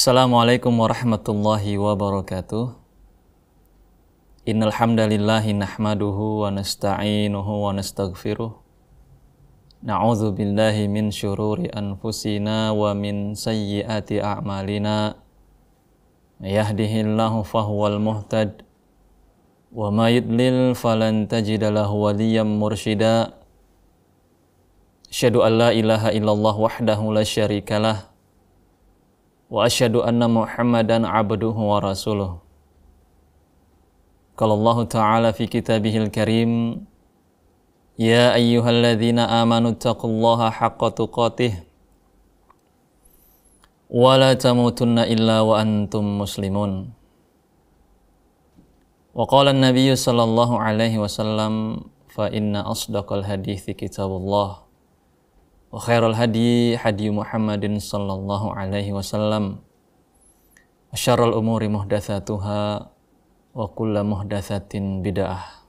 Assalamualaikum warahmatullahi wabarakatuh. Innal hamdalillahi nahmaduhu wa nasta'inuhu wa nastaghfiruh. Na'udzu billahi min syururi anfusina wa min sayyiati a'malina. May yahdihillahu fahuwal muhtad wa may yudlil falan tajida lahu waliyyan mursyida. Asyhadu an la ilaha illallah wahdahu la syarikalah wa asyhadu anna Muhammadan abduhu wa rasuluh. Qala Allah Ta'ala fi kitabihil karim, ya ayyuhalladzina amanu taqullaha haqqa tuqatih wa la tamutunna illa wa antum muslimun. Wa qala an-nabiy sallallahu alaihi wasallam, fa inna asdaqal hadithi kitabullah wa khairal hadi hadi Muhammadin sallallahu alaihi wasallam wa syarrul umuri muhdatsatuha wa kullu muhdatsatin bid'ah.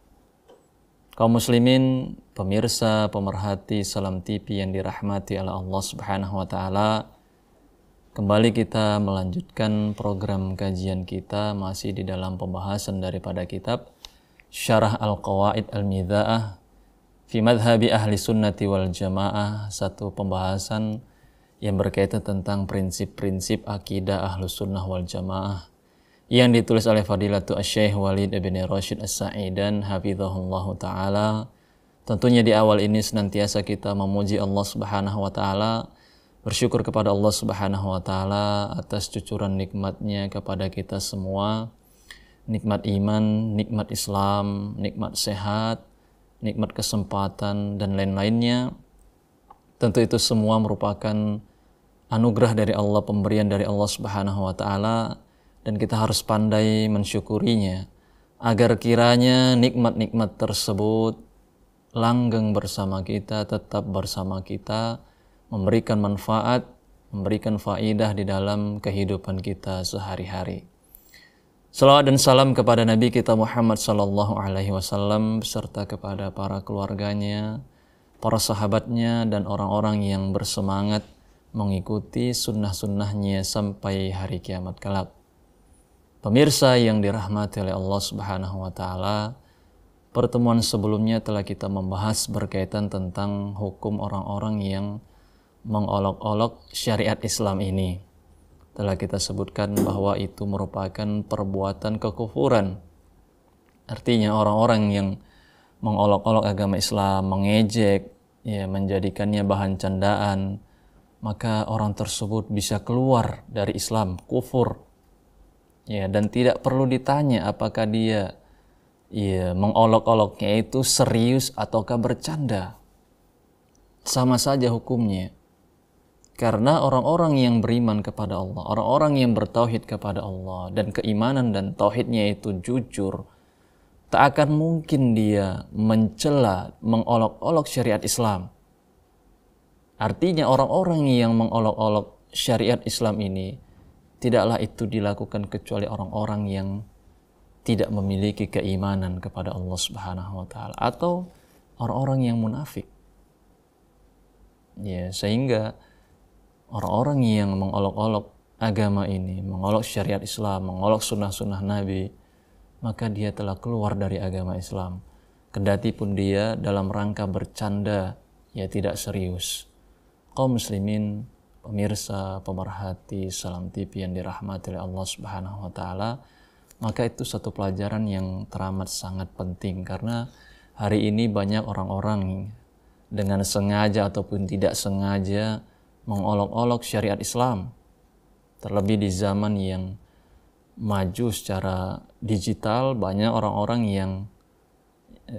Kaum muslimin, pemirsa, pemerhati Salam TV yang dirahmati oleh Allah Subhanahu wa taala, kembali kita melanjutkan program kajian kita masih di dalam pembahasan daripada kitab Syarah Al-Qawaid Al-Midha'ah fi madhabi ahli sunnati wal jamaah, satu pembahasan yang berkaitan tentang prinsip-prinsip akidah ahlu sunnah wal jamaah yang ditulis oleh Fadilatu Asy-Syaikh Walid bin Rashid As-Sa'idan hafizahullahu ta'ala. Tentunya di awal ini senantiasa kita memuji Allah Subhanahu wa ta'ala, bersyukur kepada Allah Subhanahu wa ta'ala atas cucuran nikmatnya kepada kita semua, nikmat iman, nikmat Islam, nikmat sehat, nikmat kesempatan, dan lain-lainnya. Tentu itu semua merupakan anugerah dari Allah, pemberian dari Allah Subhanahu wa ta'ala, dan kita harus pandai mensyukurinya agar kiranya nikmat-nikmat tersebut langgeng bersama kita, tetap bersama kita, memberikan manfaat, memberikan faidah di dalam kehidupan kita sehari-hari. Salawat dan salam kepada Nabi kita Muhammad sallallahu alaihi wasallam beserta kepada para keluarganya, para sahabatnya, dan orang-orang yang bersemangat mengikuti sunnah-sunnahnya sampai hari kiamat kelak. Pemirsa yang dirahmati oleh Allah Subhanahu wa taala, pertemuan sebelumnya telah kita membahas berkaitan tentang hukum orang-orang yang mengolok-olok syariat Islam ini. Telah kita sebutkan bahwa itu merupakan perbuatan kekufuran. Artinya orang-orang yang mengolok-olok agama Islam, mengejek, menjadikannya bahan candaan, maka orang tersebut bisa keluar dari Islam, kufur. Dan tidak perlu ditanya apakah dia mengolok-oloknya itu serius ataukah bercanda. Sama saja hukumnya. Karena orang-orang yang beriman kepada Allah, orang-orang yang bertauhid kepada Allah, dan keimanan dan tauhidnya itu jujur, tak akan mungkin dia mencela, mengolok-olok syariat Islam. Artinya orang-orang yang mengolok-olok syariat Islam ini, tidaklah itu dilakukan kecuali orang-orang yang tidak memiliki keimanan kepada Allah Subhanahu wa taala atau orang-orang yang munafik. Sehingga orang-orang yang mengolok-olok agama ini, mengolok syariat Islam, mengolok sunnah-sunnah Nabi, maka dia telah keluar dari agama Islam. Kendati pun dia dalam rangka bercanda, tidak serius. Kaum muslimin, pemirsa, pemerhati Salam TV yang dirahmati oleh Allah Subhanahu wa taala, maka itu satu pelajaran yang teramat sangat penting, karena hari ini banyak orang-orang dengan sengaja ataupun tidak sengaja mengolok-olok syariat Islam. Terlebih di zaman yang maju secara digital, banyak orang-orang yang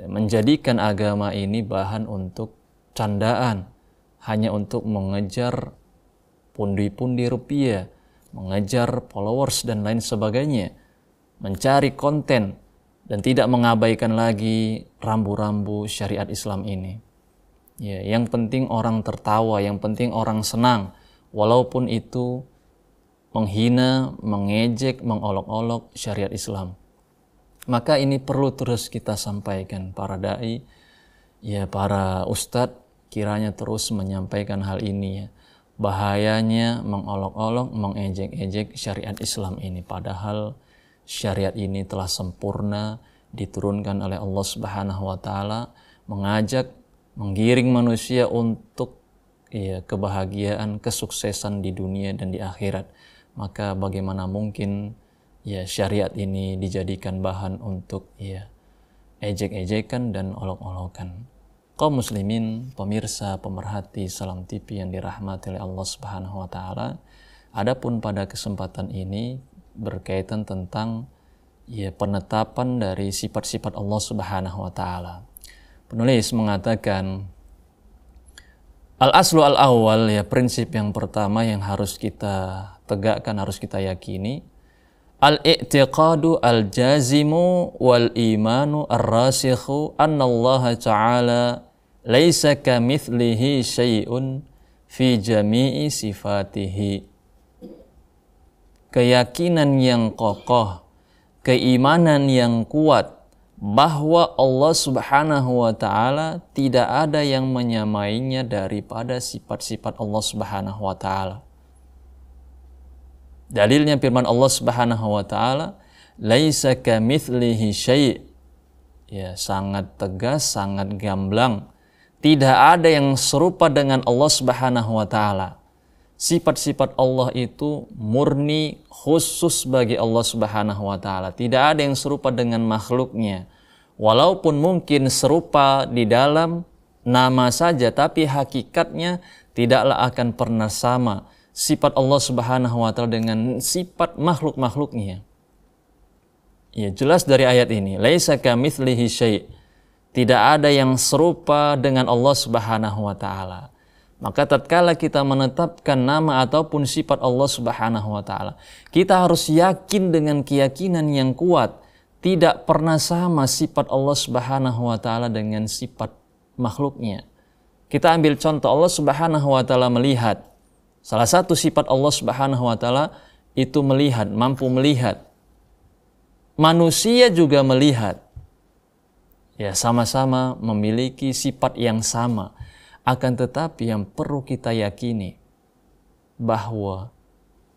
menjadikan agama ini bahan untuk candaan, hanya untuk mengejar pundi-pundi rupiah, mengejar followers dan lain sebagainya, mencari konten dan tidak mengabaikan lagi rambu-rambu syariat Islam ini. Yang penting orang tertawa, yang penting orang senang, walaupun itu menghina, mengejek, mengolok-olok syariat Islam. Maka ini perlu terus kita sampaikan, para dai, para ustadz kiranya terus menyampaikan hal ini, bahayanya mengolok-olok, mengejek-ejek syariat Islam ini. Padahal syariat ini telah sempurna, diturunkan oleh Allah Subhanahu wa taala, mengajak, menggiring manusia untuk kebahagiaan, kesuksesan di dunia dan di akhirat. Maka bagaimana mungkin syariat ini dijadikan bahan untuk ejek-ejekan dan olok-olokan. Kaum muslimin, pemirsa, pemerhati Salam TV yang dirahmati oleh Allah Subhanahu wa taala. Adapun pada kesempatan ini berkaitan tentang penetapan dari sifat-sifat Allah Subhanahu wa taala. Penulis mengatakan al-aslu al-awwal, prinsip yang pertama yang harus kita tegakkan, harus kita yakini, al-i'tiqadu al-jazimu wal imanu ar-rasikhu annallaha ta'ala laisa kamitslihi syai'un fi jami'i sifatihi. Keyakinan yang kokoh, keimanan yang kuat bahwa Allah Subhanahu wa taala tidak ada yang menyamainya daripada sifat-sifat Allah Subhanahu wa taala. Dalilnya firman Allah Subhanahu wa taala, laisa kamitslihi syai'. Sangat tegas, sangat gamblang. Tidak ada yang serupa dengan Allah Subhanahu wa taala. Sifat-sifat Allah itu murni khusus bagi Allah Subhanahu wa taala. Tidak ada yang serupa dengan makhluknya. Walaupun mungkin serupa di dalam nama saja, tapi hakikatnya tidaklah akan pernah sama sifat Allah Subhanahu wa taala dengan sifat makhluk-makhluknya. Jelas dari ayat ini, laisa kamitslihi syai'. Tidak ada yang serupa dengan Allah Subhanahu wa taala. Maka tatkala kita menetapkan nama ataupun sifat Allah Subhanahu wa taala, kita harus yakin dengan keyakinan yang kuat, tidak pernah sama sifat Allah Subhanahu wa taala dengan sifat makhluknya. Kita ambil contoh, Allah Subhanahu wa taala melihat. Salah satu sifat Allah Subhanahu wa taala itu melihat, mampu melihat. Manusia juga melihat. Sama-sama memiliki sifat yang sama. Akan tetapi yang perlu kita yakini bahwa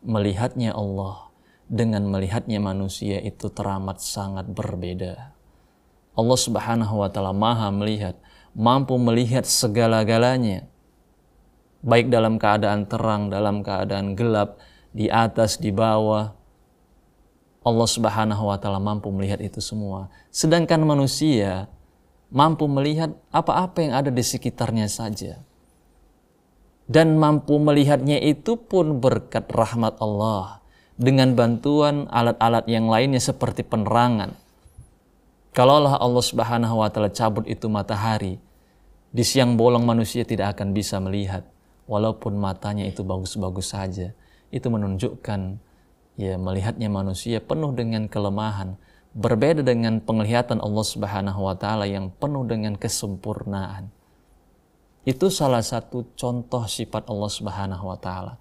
melihatnya Allah dengan melihatnya manusia itu teramat sangat berbeda. Allah Subhanahu wa taala Maha melihat, mampu melihat segala-galanya. Baik dalam keadaan terang, dalam keadaan gelap, di atas, di bawah. Allah Subhanahu wa taala mampu melihat itu semua. Sedangkan manusia mampu melihat apa-apa yang ada di sekitarnya saja. Dan mampu melihatnya itu pun berkat rahmat Allah dengan bantuan alat-alat yang lainnya seperti penerangan. Kalaulah Allah Subhanahu wa taala cabut itu matahari, di siang bolong manusia tidak akan bisa melihat walaupun matanya itu bagus-bagus saja. Itu menunjukkan melihatnya manusia penuh dengan kelemahan, berbeda dengan penglihatan Allah Subhanahu wa taala yang penuh dengan kesempurnaan. Itu salah satu contoh sifat Allah Subhanahu wa taala.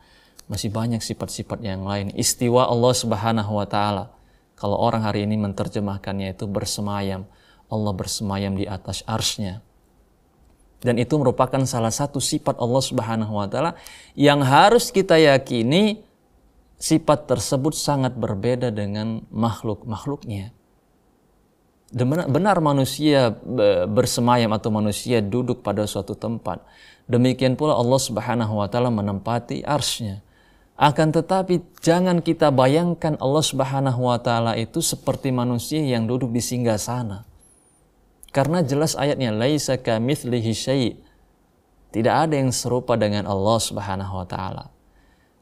Masih banyak sifat-sifat yang lain. Istiwa Allah Subhanahu wa taala. Kalau orang hari ini menerjemahkannya itu bersemayam. Allah bersemayam di atas arsy-Nya. Dan itu merupakan salah satu sifat Allah Subhanahu wa taala yang harus kita yakini. Sifat tersebut sangat berbeda dengan makhluk-makhluknya. Benar manusia bersemayam atau manusia duduk pada suatu tempat. Demikian pula Allah Subhanahu wa taala menempati arsy-Nya. Akan tetapi jangan kita bayangkan Allah Subhanahu wa taala itu seperti manusia yang duduk di singgasana. Karena jelas ayatnya, laisa kamitslihi syai'. Tidak ada yang serupa dengan Allah Subhanahu wa taala.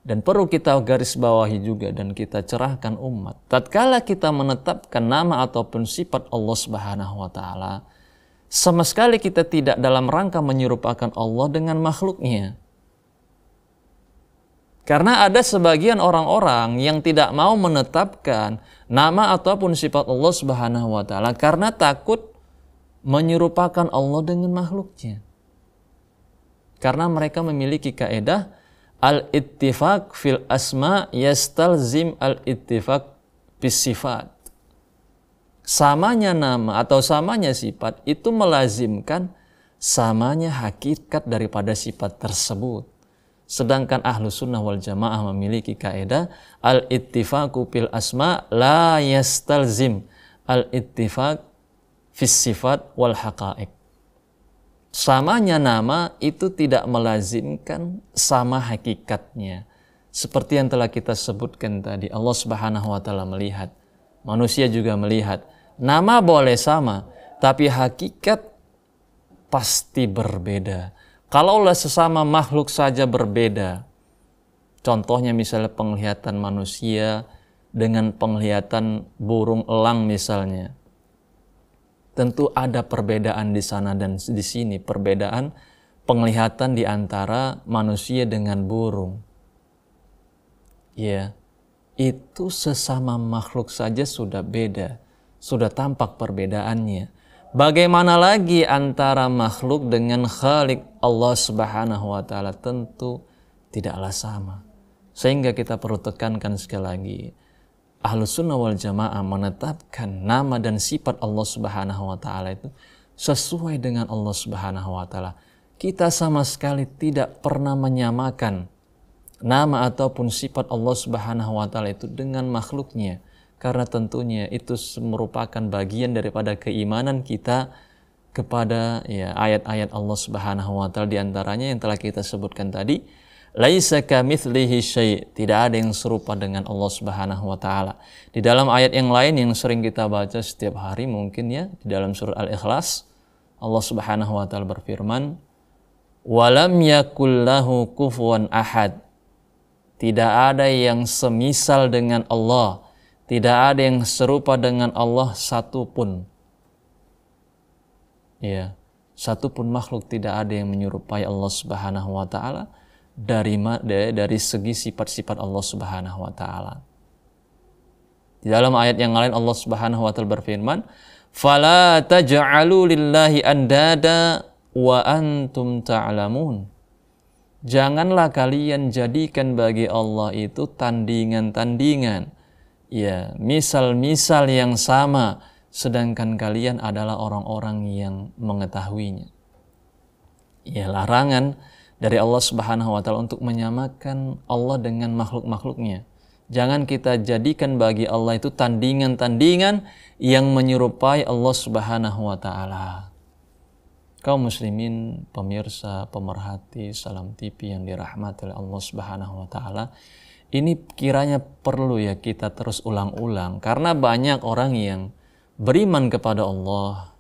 Dan perlu kita garis bawahi juga dan kita cerahkan umat. Tatkala kita menetapkan nama ataupun sifat Allah Subhanahu wa taala, sama sekali kita tidak dalam rangka menyerupakan Allah dengan makhluknya. Karena ada sebagian orang-orang yang tidak mau menetapkan nama ataupun sifat Allah Subhanahu wa taala karena takut menyerupakan Allah dengan makhluknya. Karena mereka memiliki kaidah al-ittifaq fil asma yastalzim al-ittifaq bis sifat. Samanya nama atau samanya sifat itu melazimkan samanya hakikat daripada sifat tersebut. Sedangkan ahlu sunnah wal jamaah memiliki kaidah al-ittifaqu fil asma la yastalzim al-ittifaq fis sifat wal haqa'iq. Samanya nama itu tidak melazimkan sama hakikatnya. Seperti yang telah kita sebutkan tadi, Allah Subhanahu wa taala melihat, manusia juga melihat. Nama boleh sama, tapi hakikat pasti berbeda. Kalaulah sesama makhluk saja berbeda, contohnya misalnya penglihatan manusia dengan penglihatan burung elang misalnya, tentu ada perbedaan di sana dan di sini, perbedaan penglihatan di antara manusia dengan burung. Ya, itu sesama makhluk saja sudah beda, sudah tampak perbedaannya. Bagaimana lagi antara makhluk dengan Khalik Allah Subhanahu wa taala, tentu tidaklah sama. Sehingga kita perlu tekankan sekali lagi, Ahlus Sunnah wal Jamaah menetapkan nama dan sifat Allah Subhanahu wa taala itu sesuai dengan Allah Subhanahu wa taala. Kita sama sekali tidak pernah menyamakan nama ataupun sifat Allah Subhanahu wa taala itu dengan makhluknya. Karena tentunya itu merupakan bagian daripada keimanan kita kepada ayat-ayat Allah Subhanahu wa taala, di antaranya yang telah kita sebutkan tadi, laisa kamitslihi syai', tidak ada yang serupa dengan Allah Subhanahu wa taala. Di dalam ayat yang lain yang sering kita baca setiap hari mungkin ya, di dalam surah Al-Ikhlas, Allah Subhanahu wa taala berfirman, "Walam yakul lahu kufuwan ahad." Tidak ada yang semisal dengan Allah. Tidak ada yang serupa dengan Allah satupun. Ya, satupun makhluk tidak ada yang menyerupai Allah Subhanahu wa taala dari segi sifat-sifat Allah Subhanahu wa taala. Di dalam ayat yang lain Allah Subhanahu wa taala berfirman, "Fala taj'alu lillahi andada wa antum ta'lamun." Janganlah kalian jadikan bagi Allah itu tandingan-tandingan, ya, misal-misal yang sama, sedangkan kalian adalah orang-orang yang mengetahuinya. Ya, larangan dari Allah Subhanahu wa taala untuk menyamakan Allah dengan makhluk-makhluknya. Jangan kita jadikan bagi Allah itu tandingan-tandingan yang menyerupai Allah Subhanahu wa taala. Kaum muslimin, pemirsa, pemerhati Salam TV yang dirahmati oleh Allah Subhanahu wa taala, ini kiranya perlu ya kita terus ulang-ulang, karena banyak orang yang beriman kepada Allah,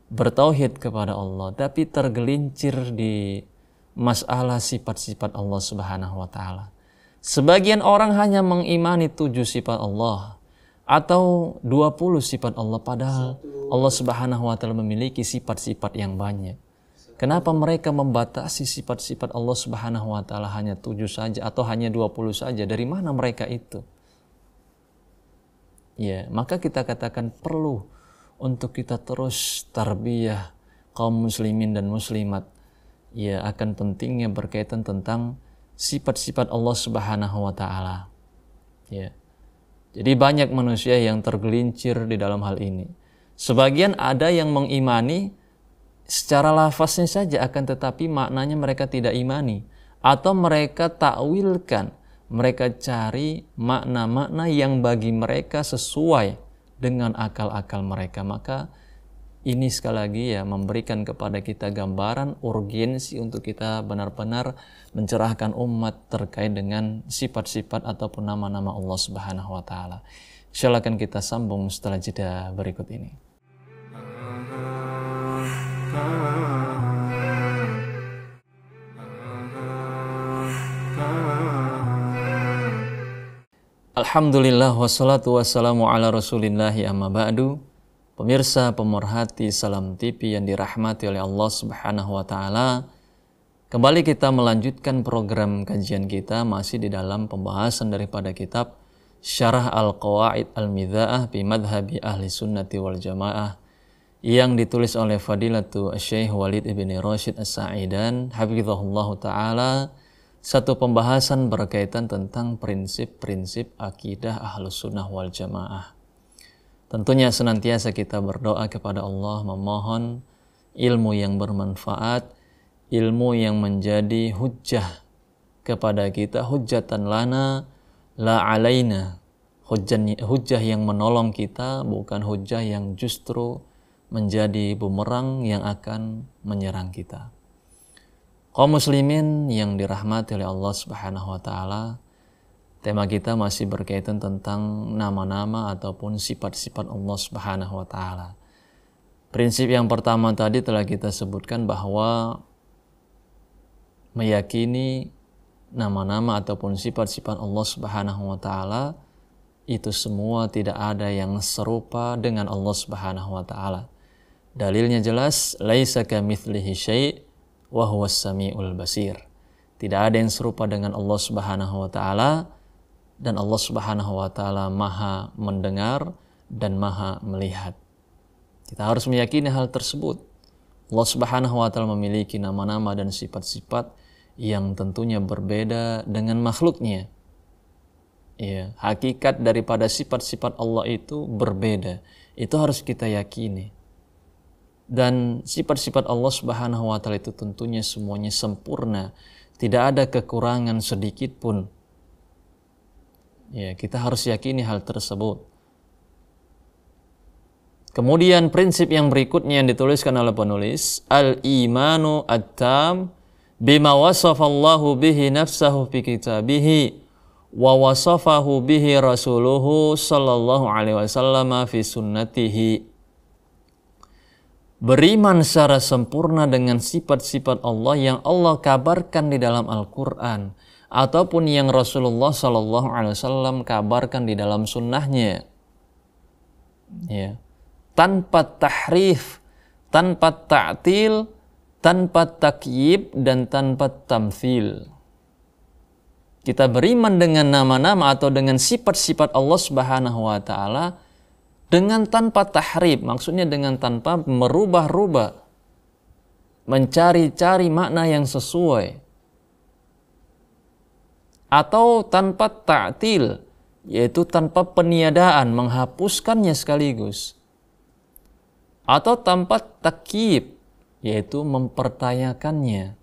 bertauhid kepada Allah, tapi tergelincir di masalah sifat-sifat Allah Subhanahu wa taala. Sebagian orang hanya mengimani 7 sifat Allah atau 20 sifat Allah, padahal Allah Subhanahu wa taala memiliki sifat-sifat yang banyak. Kenapa mereka membatasi sifat-sifat Allah Subhanahu wa taala hanya 7 saja atau hanya 20 saja? Dari mana mereka itu? Ya, maka kita katakan perlu untuk kita terus tarbiyah kaum muslimin dan muslimat, ya, akan pentingnya berkaitan tentang sifat-sifat Allah Subhanahu wa taala. Ya. Jadi banyak manusia yang tergelincir di dalam hal ini. Sebagian ada yang mengimani secara lafaznya saja, akan tetapi maknanya mereka tidak imani, atau mereka takwilkan, mereka cari makna-makna yang bagi mereka sesuai dengan akal-akal mereka. Maka ini sekali lagi ya memberikan kepada kita gambaran urgensi untuk kita benar-benar mencerahkan umat terkait dengan sifat-sifat ataupun nama-nama Allah Subhanahu wa taala. Insyaallah akan kita sambung setelah jeda berikut ini. Alhamdulillah wassalatu wassalamu ala rasulillahi amma ba'du. Pemirsa, pemerhati Salam TV yang dirahmati oleh Allah Subhanahu wa taala, kembali kita melanjutkan program kajian kita masih di dalam pembahasan daripada kitab Syarah Al-Qawaid Al-Midha'ah bi Madhabi Ahli Sunnati wal Jamaah yang ditulis oleh Fadilatu Syekh Walid ibn Rashid As-Sa'idan hafizahullahu taala. Satu pembahasan berkaitan tentang prinsip-prinsip akidah Ahlus Sunnah wal Jamaah. Tentunya senantiasa kita berdoa kepada Allah, memohon ilmu yang bermanfaat, ilmu yang menjadi hujjah kepada kita hujjatan lana la alaina. Hujjah yang menolong kita, bukan hujjah yang justru menjadi bumerang yang akan menyerang kita. Kaum muslimin yang dirahmati oleh Allah Subhanahu wa taala, tema kita masih berkaitan tentang nama-nama ataupun sifat-sifat Allah Subhanahu wa taala. Prinsip yang pertama tadi telah kita sebutkan bahwa meyakini nama-nama ataupun sifat-sifat Allah Subhanahu wa taala itu semua tidak ada yang serupa dengan Allah Subhanahu wa taala. Dalilnya jelas, laisa kamitslihi syai' wa huwas samiul basir. Tidak ada yang serupa dengan Allah Subhanahu wa taala, dan Allah Subhanahu wa taala Maha mendengar dan Maha melihat. Kita harus meyakini hal tersebut. Allah Subhanahu wa taala memiliki nama-nama dan sifat-sifat yang tentunya berbeda dengan makhluknya. Ya, hakikat daripada sifat-sifat Allah itu berbeda. Itu harus kita yakini. Dan sifat-sifat Allah Subhanahu wa taala itu tentunya semuanya sempurna. Tidak ada kekurangan sedikit pun. Ya, kita harus yakini hal tersebut. Kemudian prinsip yang berikutnya yang dituliskan oleh penulis, al-imanu at-tam bima wasafallahu bihi nafsahu fi kitabihi wa wasafahu bihi rasuluhu sallallahu alaihi wasallam fi sunnatihi. Beriman secara sempurna dengan sifat-sifat Allah yang Allah kabarkan di dalam Al-Quran ataupun yang Rasulullah sallallahu alaihi wasallam kabarkan di dalam sunnahnya. Ya. Tanpa tahrif, tanpa ta'til, tanpa takyib, dan tanpa tamthil. Kita beriman dengan nama-nama atau dengan sifat-sifat Allah Subhanahu wa taala dengan tanpa tahrif, maksudnya dengan tanpa merubah-rubah, mencari-cari makna yang sesuai, atau tanpa ta'til, yaitu tanpa peniadaan, menghapuskannya sekaligus, atau tanpa takyib, yaitu mempertanyakannya.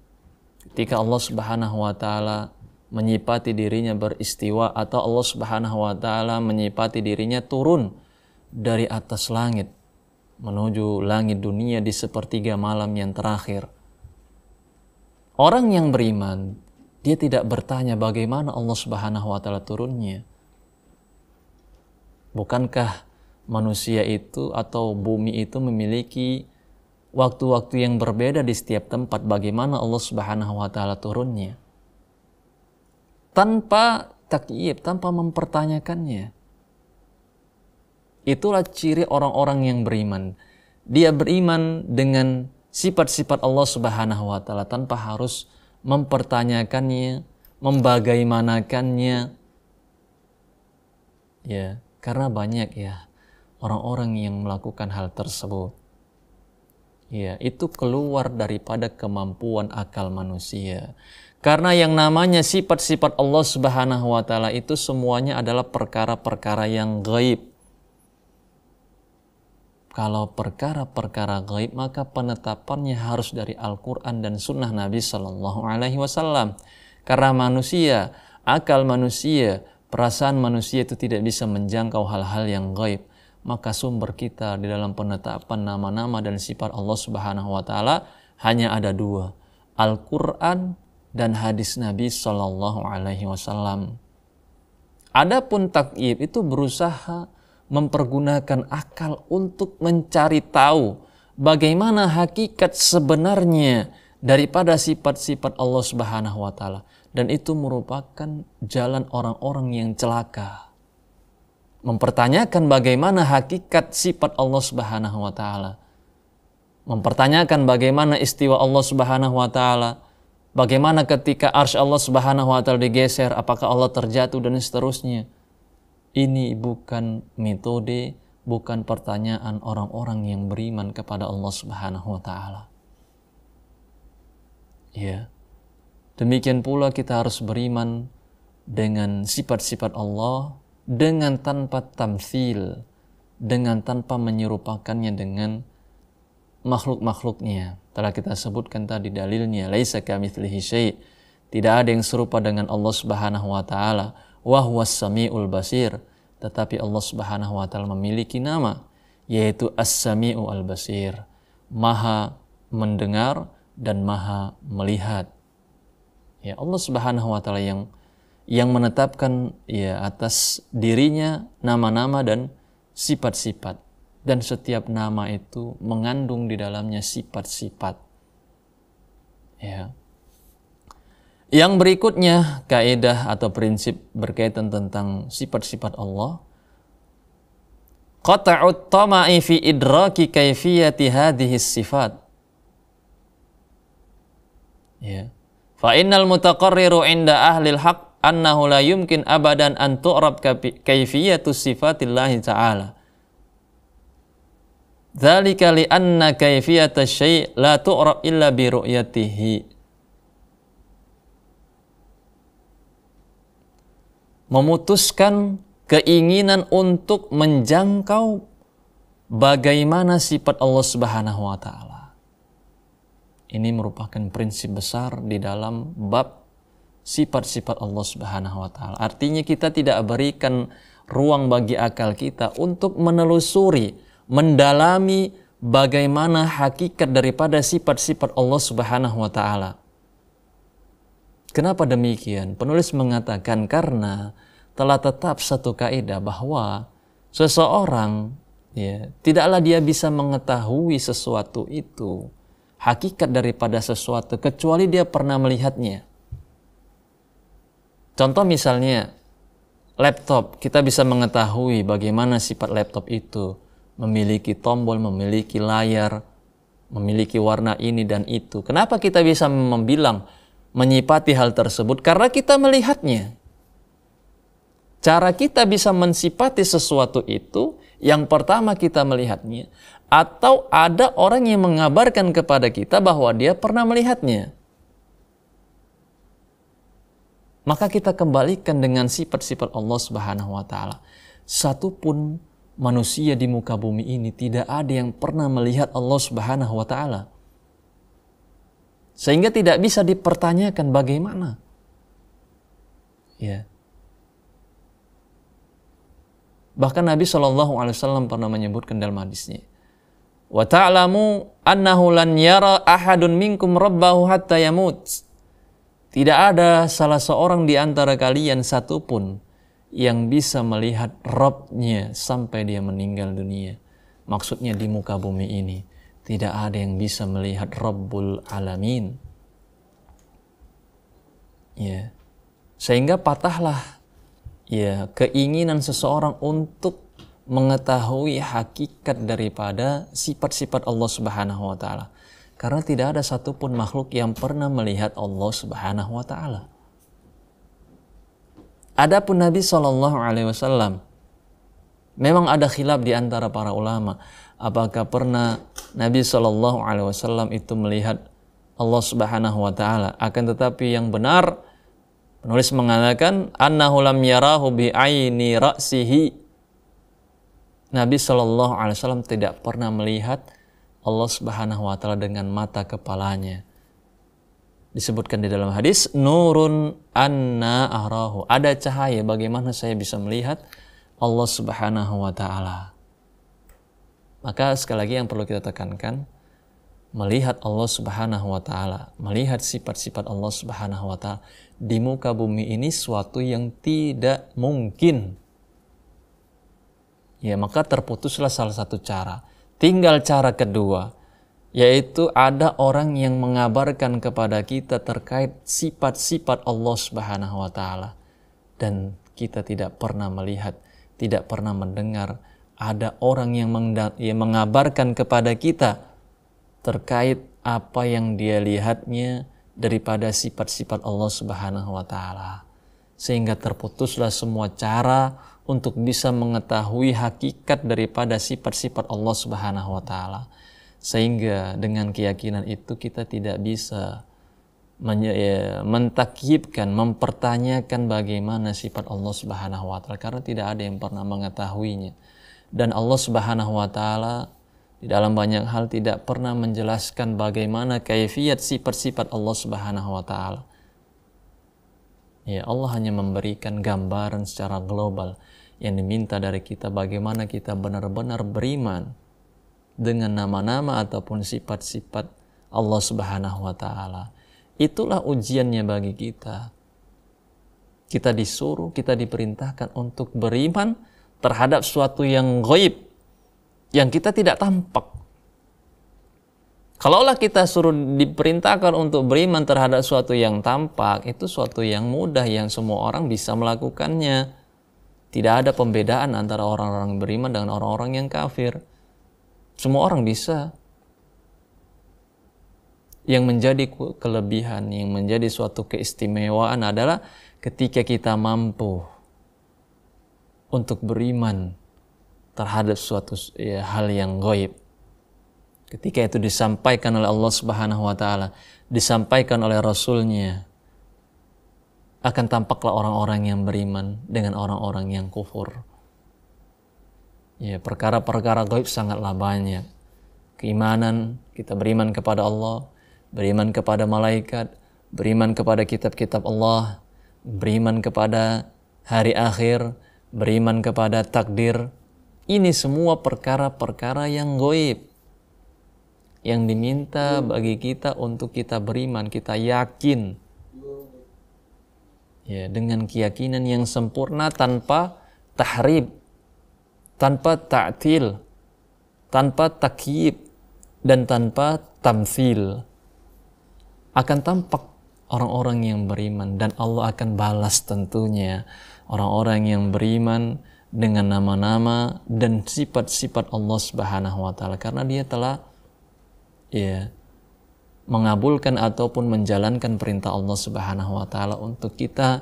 Ketika Allah Subhanahu wa taala menyifati dirinya beristiwa, atau Allah Subhanahu wa taala menyifati dirinya turun dari atas langit menuju langit dunia di sepertiga malam yang terakhir. Orang yang beriman, dia tidak bertanya bagaimana Allah Subhanahu wa taala turunnya. Bukankah manusia itu atau bumi itu memiliki waktu-waktu yang berbeda di setiap tempat, bagaimana Allah Subhanahu wa taala turunnya? Tanpa takyib, tanpa mempertanyakannya. Itulah ciri orang-orang yang beriman. Dia beriman dengan sifat-sifat Allah Subhanahu wa taala tanpa harus mempertanyakannya, membagaimanakannya. Ya, karena banyak ya orang-orang yang melakukan hal tersebut. Ya, itu keluar daripada kemampuan akal manusia. Karena yang namanya sifat-sifat Allah Subhanahu wa taala itu semuanya adalah perkara-perkara yang gaib. Kalau perkara-perkara gaib, maka penetapannya harus dari Al-Quran dan Sunnah Nabi Sallallahu Alaihi Wasallam. Karena manusia, akal manusia, perasaan manusia itu tidak bisa menjangkau hal-hal yang gaib. Maka sumber kita di dalam penetapan nama-nama dan sifat Allah Subhanahu Wa Taala hanya ada dua, Al-Quran dan hadis Nabi Sallallahu Alaihi Wasallam. Adapun takyib itu berusaha mempergunakan akal untuk mencari tahu bagaimana hakikat sebenarnya daripada sifat-sifat Allah Subhanahu wa taala, dan itu merupakan jalan orang-orang yang celaka. Mempertanyakan bagaimana hakikat sifat Allah Subhanahu wa taala. Mempertanyakan bagaimana istiwa Allah Subhanahu wa taala. Bagaimana ketika arsy Allah Subhanahu wa taala digeser, apakah Allah terjatuh dan seterusnya. Ini bukan metode, bukan pertanyaan orang-orang yang beriman kepada Allah Subhanahu wa taala. Ya. Demikian pula kita harus beriman dengan sifat-sifat Allah dengan tanpa tamtsil, dengan tanpa menyerupakannya dengan makhluk-makhluknya. Telah kita sebutkan tadi dalilnya, laisa kamitslihi syai'. Tidak ada yang serupa dengan Allah Subhanahu wa taala. Wa huwas samiul basir. Tetapi Allah Subhanahu wa taala memiliki nama, yaitu As-Sami'u Al-Basir, Maha mendengar dan Maha melihat. Ya, Allah Subhanahu wa taala yang menetapkan ya atas dirinya nama-nama dan sifat-sifat, dan setiap nama itu mengandung di dalamnya sifat-sifat. Ya. Yang berikutnya, kaidah atau prinsip berkaitan tentang sifat-sifat Allah. Qata'ut tama'i fi idraki kaifiyati hadhihi sifat. Ya. Fa innal mutaqarriru 'inda ahlil haqq annahu la yumkin abadan an tu'rab kaifiyatu sifatillahi ta'ala. Dzalika li anna kaifiyata syai' la tu'rab illa bi ru'yatihi. Memutuskan keinginan untuk menjangkau bagaimana sifat Allah Subhanahu wa taala. Ini merupakan prinsip besar di dalam bab sifat-sifat Allah Subhanahu wa taala. Artinya kita tidak berikan ruang bagi akal kita untuk menelusuri, mendalami bagaimana hakikat daripada sifat-sifat Allah Subhanahu wa taala. Kenapa demikian? Penulis mengatakan karena telah tetap satu kaidah bahwa seseorang tidaklah dia bisa mengetahui sesuatu itu, hakikat daripada sesuatu, kecuali dia pernah melihatnya. Contoh misalnya laptop, kita bisa mengetahui bagaimana sifat laptop itu, memiliki tombol, memiliki layar, memiliki warna ini dan itu. Kenapa kita bisa menyifati hal tersebut? Karena kita melihatnya. Cara kita bisa mensifati sesuatu itu, yang pertama kita melihatnya, atau ada orang yang mengabarkan kepada kita bahwa dia pernah melihatnya. Maka kita kembalikan dengan sifat-sifat Allah Subhanahu wa taala. Satupun manusia di muka bumi ini tidak ada yang pernah melihat Allah Subhanahu wa taala. Sehingga tidak bisa dipertanyakan bagaimana. Ya. Bahkan Nabi SAW pernah menyebutkan dalam hadisnya, wa ta'lamu annahu lan yara ahadun minkum rabbahu hatta yamut. Tidak ada salah seorang di antara kalian satupun yang bisa melihat Rabb-nya sampai dia meninggal dunia. Maksudnya di muka bumi ini tidak ada yang bisa melihat Rabbul Alamin. Ya. Sehingga patahlah keinginan seseorang untuk mengetahui hakikat daripada sifat-sifat Allah Subhanahu wa taala. Karena tidak ada satupun makhluk yang pernah melihat Allah Subhanahu wa taala. Adapun Nabi SAW, memang ada khilaf di antara para ulama. Apakah pernah Nabi SAW itu melihat Allah Subhanahu wa taala? Akan tetapi yang benar, penulis mengatakan annahu lam yarahu bi aini ra'sihi. Nabi SAW tidak pernah melihat Allah Subhanahu wa taala dengan mata kepalanya. Disebutkan di dalam hadis, nurun anna ahrahu. Ada cahaya, bagaimana saya bisa melihat Allah Subhanahu wa taala. Maka sekali lagi yang perlu kita tekankan, melihat Allah Subhanahu wa taala, melihat sifat-sifat Allah Subhanahu wa taala di muka bumi ini suatu yang tidak mungkin. Ya, maka terputuslah salah satu cara. Tinggal cara kedua, yaitu ada orang yang mengabarkan kepada kita terkait sifat-sifat Allah Subhanahu wa taala, dan kita tidak pernah melihat, tidak pernah mendengar ada orang yang mengabarkan kepada kita terkait apa yang dia lihatnya daripada sifat-sifat Allah Subhanahu wa taala. Sehingga terputuslah semua cara untuk bisa mengetahui hakikat daripada sifat-sifat Allah Subhanahu wa taala. Sehingga dengan keyakinan itu kita tidak bisa mentakyibkan, mempertanyakan bagaimana sifat Allah Subhanahu wa taala, karena tidak ada yang pernah mengetahuinya. Dan Allah Subhanahu wa taala di dalam banyak hal tidak pernah menjelaskan bagaimana kaifiyat sifat-sifat Allah Subhanahu wa taala. Ya, Allah hanya memberikan gambaran secara global. Yang diminta dari kita bagaimana kita benar-benar beriman dengan nama-nama ataupun sifat-sifat Allah Subhanahu wa taala. Itulah ujiannya bagi kita. Kita disuruh, kita diperintahkan untuk beriman terhadap suatu yang ghaib, yang kita tidak tampak. Kalaulah kita suruh diperintahkan untuk beriman terhadap suatu yang tampak, itu suatu yang mudah yang semua orang bisa melakukannya. Tidak ada pembedaan antara orang-orang beriman dengan orang-orang yang kafir. Semua orang bisa. Yang menjadi kelebihan, yang menjadi suatu keistimewaan adalah ketika kita mampu untuk beriman terhadap suatu hal yang ghaib. Ketika itu disampaikan oleh Allah Subhanahu wa taala, disampaikan oleh Rasul-Nya, akan tampaklah orang-orang yang beriman dengan orang-orang yang kufur. Ya, perkara-perkara gaib sangatlah banyak. Keimanan, kita beriman kepada Allah, beriman kepada malaikat, beriman kepada kitab-kitab Allah, beriman kepada hari akhir, beriman kepada takdir. Ini semua perkara-perkara yang gaib, yang diminta bagi kita untuk kita beriman, kita yakin, ya, dengan keyakinan yang sempurna, tanpa tahrib, tanpa ta'til, tanpa takyib, dan tanpa tamthil. Akan tampak orang-orang yang beriman, dan Allah akan balas tentunya orang-orang yang beriman dengan nama-nama dan sifat-sifat Allah Subhanahu wa taala, karena dia telah mengabulkan ataupun menjalankan perintah Allah Subhanahu wa taala untuk kita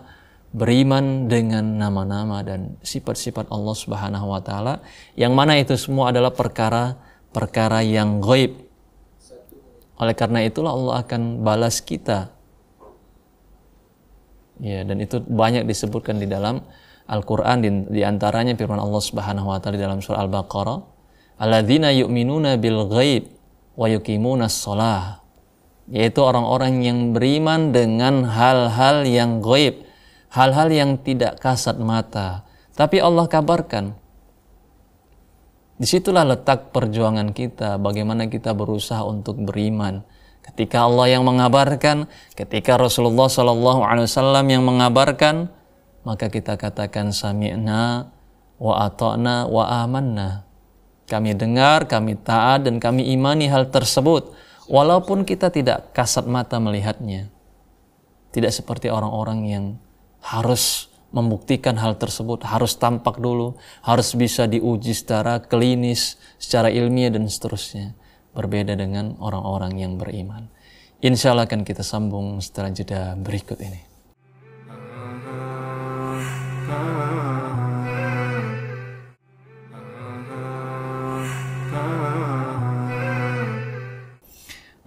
beriman dengan nama-nama dan sifat-sifat Allah Subhanahu wa taala, yang mana itu semua adalah perkara-perkara yang ghaib. Oleh karena itulah Allah akan balas kita. Ya, dan itu banyak disebutkan di dalam Al-Qur'an, di antaranya firman Allah Subhanahu wa taala di dalam surah Al-Baqarah, "Alladzina yu'minuna bil ghaib wa yuqimunas shalah", yaitu orang-orang yang beriman dengan hal-hal yang gaib, hal-hal yang tidak kasat mata, tapi Allah kabarkan. Disitulah letak perjuangan kita, bagaimana kita berusaha untuk beriman. Ketika Allah yang mengabarkan, ketika Rasulullah SAW yang mengabarkan, maka kita katakan sami'na wa ata'na wa amanna. Kami dengar, kami taat, dan kami imani hal tersebut, walaupun kita tidak kasat mata melihatnya. Tidak seperti orang-orang yang harus membuktikan hal tersebut, harus tampak dulu, harus bisa diuji secara klinis, secara ilmiah, dan seterusnya. Berbeda dengan orang-orang yang beriman. Insya Allah akan kita sambung setelah jeda berikut ini.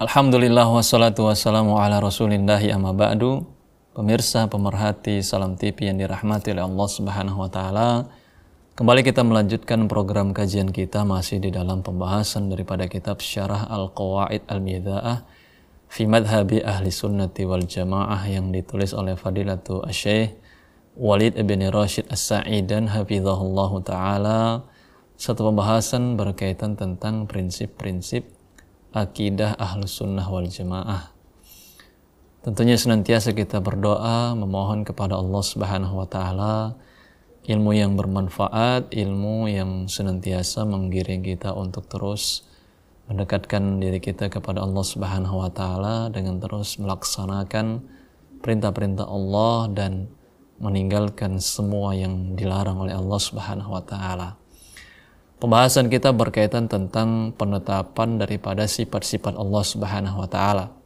Alhamdulillah wassalatu wassalamu ala rasulillahi amma ba'du. Pemirsa, pemerhati Salam TV yang dirahmati oleh Allah Subhanahu wa taala, kembali kita melanjutkan program kajian kita masih di dalam pembahasan daripada kitab Syarah Al-Qawaid Al-Midha'ah fi Madhabi Ahli Sunnati wal Jamaah yang ditulis oleh Fadilatu Asy-Syaikh Walid ibn Rashid As-Sa'idan hafizahullahu taala. Satu pembahasan berkaitan tentang prinsip-prinsip akidah Ahlus Sunnah wal Jamaah. Tentunya senantiasa kita berdoa memohon kepada Allah Subhanahu wa taala ilmu yang bermanfaat, ilmu yang senantiasa menggiring kita untuk terus mendekatkan diri kita kepada Allah Subhanahu wa taala dengan terus melaksanakan perintah-perintah Allah dan meninggalkan semua yang dilarang oleh Allah Subhanahu wa taala. Pembahasan kita berkaitan tentang penetapan daripada sifat-sifat Allah Subhanahu wa taala.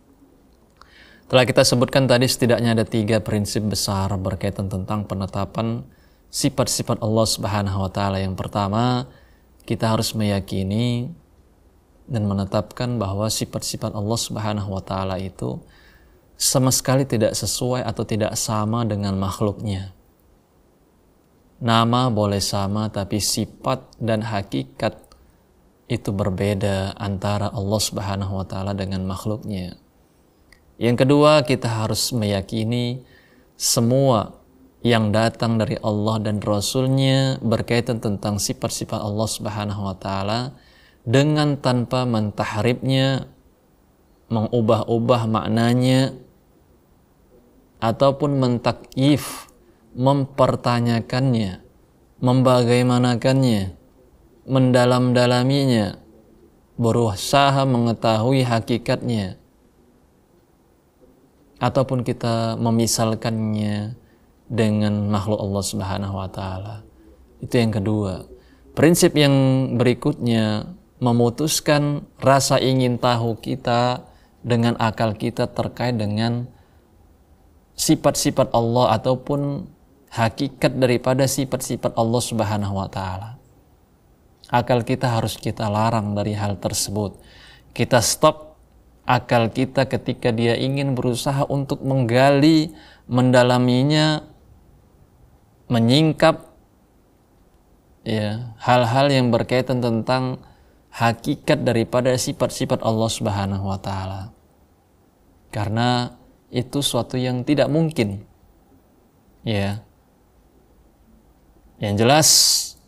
Telah kita sebutkan tadi setidaknya ada 3 prinsip besar berkaitan tentang penetapan sifat-sifat Allah Subhanahu wa taala. Yang pertama, kita harus meyakini dan menetapkan bahwa sifat-sifat Allah Subhanahu wa taala itu sama sekali tidak sesuai atau tidak sama dengan makhluknya. Nama boleh sama, tapi sifat dan hakikat itu berbeda antara Allah Subhanahu wa taala dengan makhluknya. Yang kedua, kita harus meyakini semua yang datang dari Allah dan Rasul-Nya berkaitan tentang sifat-sifat Allah Subhanahu wa Ta'ala dengan tanpa mentahribnya, mengubah-ubah maknanya, ataupun mentakyif, mempertanyakannya, membagaimanakannya, mendalam-dalaminya, berusaha mengetahui hakikatnya, ataupun kita memisalkannya dengan makhluk Allah Subhanahu wa Ta'ala. Itu yang kedua. Prinsip yang berikutnya, memutuskan rasa ingin tahu kita dengan akal kita terkait dengan sifat-sifat Allah ataupun hakikat daripada sifat-sifat Allah Subhanahu wa Ta'ala. Akal kita harus kita larang dari hal tersebut. Kita stop akal kita ketika dia ingin berusaha untuk menggali, mendalaminya, menyingkap ya hal-hal yang berkaitan tentang hakikat daripada sifat-sifat Allah Subhanahu wa Ta'ala. Karena itu suatu yang tidak mungkin. Ya. Yang jelas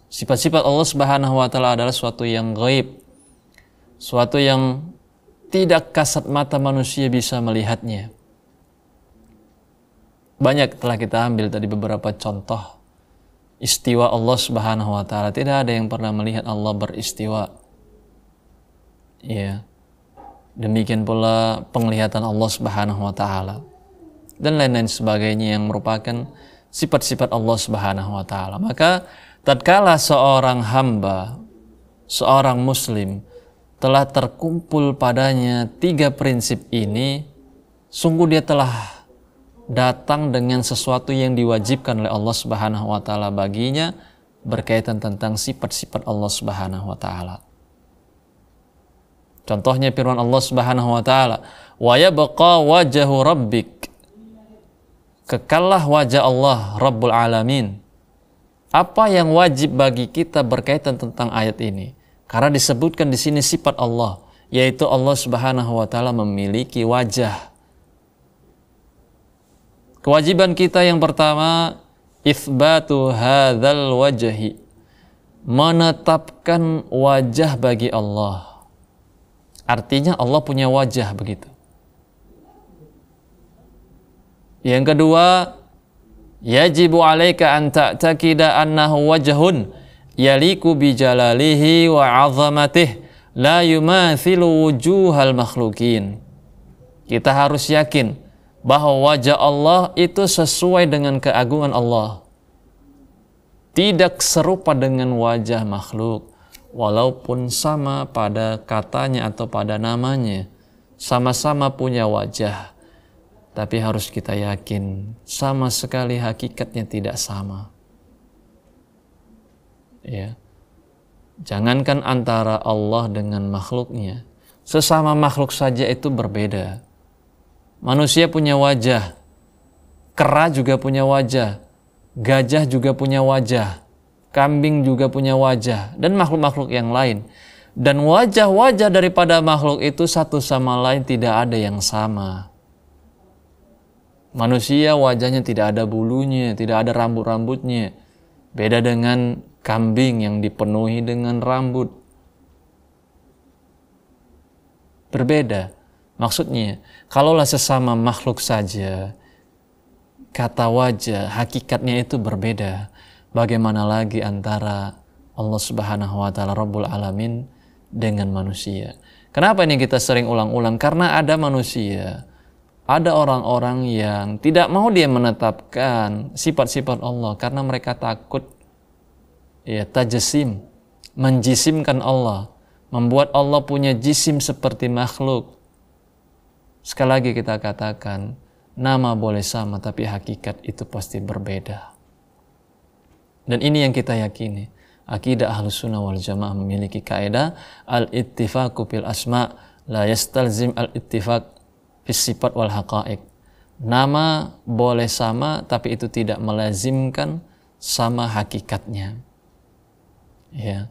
sifat-sifat Allah Subhanahu wa Ta'ala adalah suatu yang gaib, suatu yang tidak kasat mata manusia bisa melihatnya. Banyak telah kita ambil tadi beberapa contoh istiwa Allah Subhanahu wa Ta'ala. Tidak ada yang pernah melihat Allah beristiwa. Ya. Demikian pula penglihatan Allah Subhanahu wa Ta'ala dan lain-lain sebagainya yang merupakan sifat-sifat Allah Subhanahu wa Ta'ala. Maka tatkala seorang hamba, seorang muslim telah terkumpul padanya 3 prinsip ini, sungguh dia telah datang dengan sesuatu yang diwajibkan oleh Allah Subhanahu wa Ta'ala baginya berkaitan tentang sifat-sifat Allah Subhanahu wa Ta'ala. Contohnya firman Allah Subhanahu wa Ta'ala, wa yabqa wajhu rabbik, kekallah wajah Allah Rabbul Alamin. Apa yang wajib bagi kita berkaitan tentang ayat ini? Karena disebutkan di sini sifat Allah, yaitu Allah Subhanahu wa Ta'ala memiliki wajah. Kewajiban kita yang pertama, itsbatu hadzal wajhi, menetapkan wajah bagi Allah. Artinya Allah punya wajah begitu. Yang kedua, yajibu alaika an ta'taqida annahu wajhun yaliku bi jalalihi wa 'azamatihi la yumathilu wujuhal makhlukin. Kita harus yakin bahwa wajah Allah itu sesuai dengan keagungan Allah, tidak serupa dengan wajah makhluk, walaupun sama pada katanya atau pada namanya, sama-sama punya wajah, tapi harus kita yakin sama sekali hakikatnya tidak sama. Ya. Jangankan antara Allah dengan makhluknya, sesama makhluk saja itu berbeda. Manusia punya wajah, kera juga punya wajah, gajah juga punya wajah, kambing juga punya wajah, dan makhluk-makhluk yang lain. Dan wajah-wajah daripada makhluk itu satu sama lain tidak ada yang sama. Manusia wajahnya tidak ada bulunya, tidak ada rambut-rambutnya. Beda dengan kambing yang dipenuhi dengan rambut. Berbeda. Maksudnya, kalaulah sesama makhluk saja, kata wajah, hakikatnya itu berbeda. Bagaimana lagi antara Allah Subhanahu wa Ta'ala Rabbul Alamin dengan manusia? Kenapa ini kita sering ulang-ulang? Karena ada manusia, ada orang-orang yang tidak mau dia menetapkan sifat-sifat Allah karena mereka takut ya tajasim, menjisimkan Allah, membuat Allah punya jisim seperti makhluk. Sekali lagi kita katakan, nama boleh sama tapi hakikat itu pasti berbeda. Dan ini yang kita yakini. Akidah Ahlus Sunnah wal Jamaah memiliki kaidah al-ittifaqu fil asma la yastalzim al-ittifaq fis sifat wal haqaiq. Nama boleh sama tapi itu tidak melazimkan sama hakikatnya. Ya.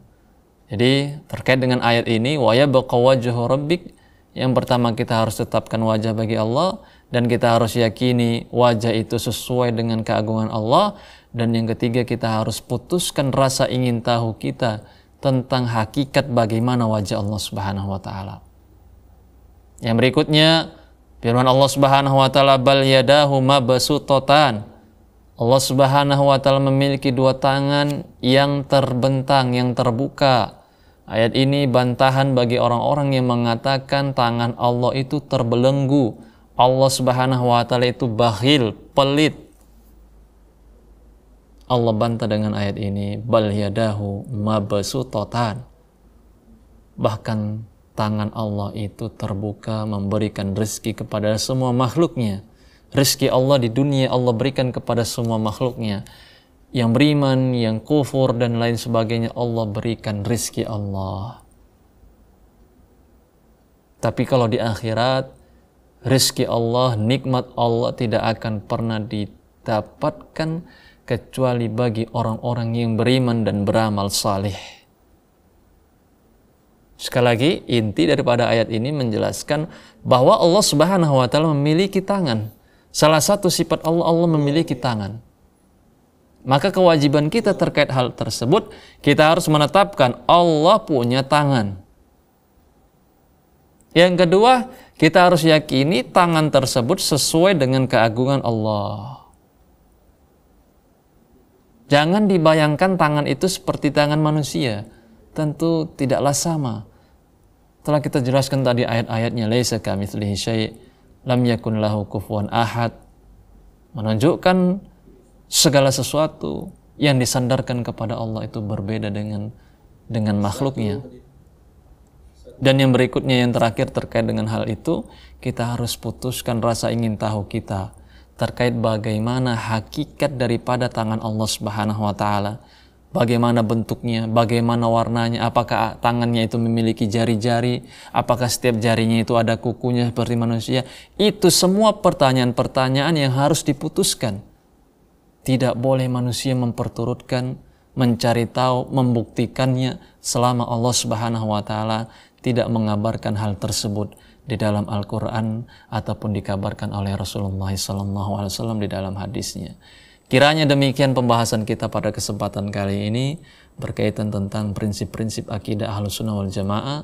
Jadi terkait dengan ayat ini, wa yabqa wajhu rabbik, Yang pertama, kita harus tetapkan wajah bagi Allah, dan kita harus yakini wajah itu sesuai dengan keagungan Allah. Dan yang ketiga, kita harus putuskan rasa ingin tahu kita tentang hakikat bagaimana wajah Allah Subhanahu wa taala. Yang berikutnya, firman Allah Subhanahu wa taala, bal yadahu mabsutatan. Allah Subhanahu wa taala memiliki dua tangan yang terbentang, yang terbuka. Ayat ini bantahan bagi orang-orang yang mengatakan tangan Allah itu terbelenggu. Allah Subhanahu wa taala itu bakhil, pelit. Allah bantah dengan ayat ini, bal yadahu mabsutatan. Bahkan tangan Allah itu terbuka memberikan rezeki kepada semua makhluknya. Rezeki Allah di dunia Allah berikan kepada semua makhluknya. Yang beriman, yang kufur, dan lain sebagainya, Allah berikan rezeki Allah. Tapi kalau di akhirat, rezeki Allah, nikmat Allah tidak akan pernah didapatkan kecuali bagi orang-orang yang beriman dan beramal saleh. Sekali lagi, inti daripada ayat ini menjelaskan bahwa Allah Subhanahu wa taala memiliki tangan. Salah satu sifat Allah, Allah memiliki tangan. Maka kewajiban kita terkait hal tersebut, kita harus menetapkan Allah punya tangan. Yang kedua, kita harus yakini tangan tersebut sesuai dengan keagungan Allah. Jangan dibayangkan tangan itu seperti tangan manusia. Tentu tidaklah sama. Telah kita jelaskan tadi ayat-ayatnya, laisa kamitslihi syai', lam yakun lahu kufuwan ahad. Menunjukkan segala sesuatu yang disandarkan kepada Allah itu berbeda dengan makhluknya. Dan yang berikutnya, yang terakhir terkait dengan hal itu, kita harus putuskan rasa ingin tahu kita terkait bagaimana hakikat daripada tangan Allah Subhanahu wa taala. Bagaimana bentuknya, bagaimana warnanya, apakah tangannya itu memiliki jari-jari, apakah setiap jarinya itu ada kukunya seperti manusia. Itu semua pertanyaan-pertanyaan yang harus diputuskan. Tidak boleh manusia memperturutkan, mencari tahu, membuktikannya selama Allah Subhanahu wa taala tidak mengabarkan hal tersebut di dalam Al-Qur'an ataupun dikabarkan oleh Rasulullah SAW di dalam hadisnya. Kiranya demikian pembahasan kita pada kesempatan kali ini berkaitan tentang prinsip-prinsip akidah Ahlussunnah wal Jamaah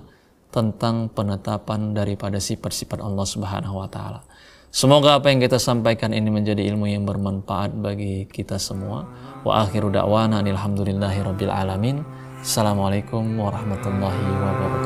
tentang penetapan daripada sifat-sifat Allah Subhanahu wa taala. Semoga apa yang kita sampaikan ini menjadi ilmu yang bermanfaat bagi kita semua. Wa akhiru da'wana alhamdulillahi rabbil alamin. Assalamualaikum warahmatullahi wabarakatuh.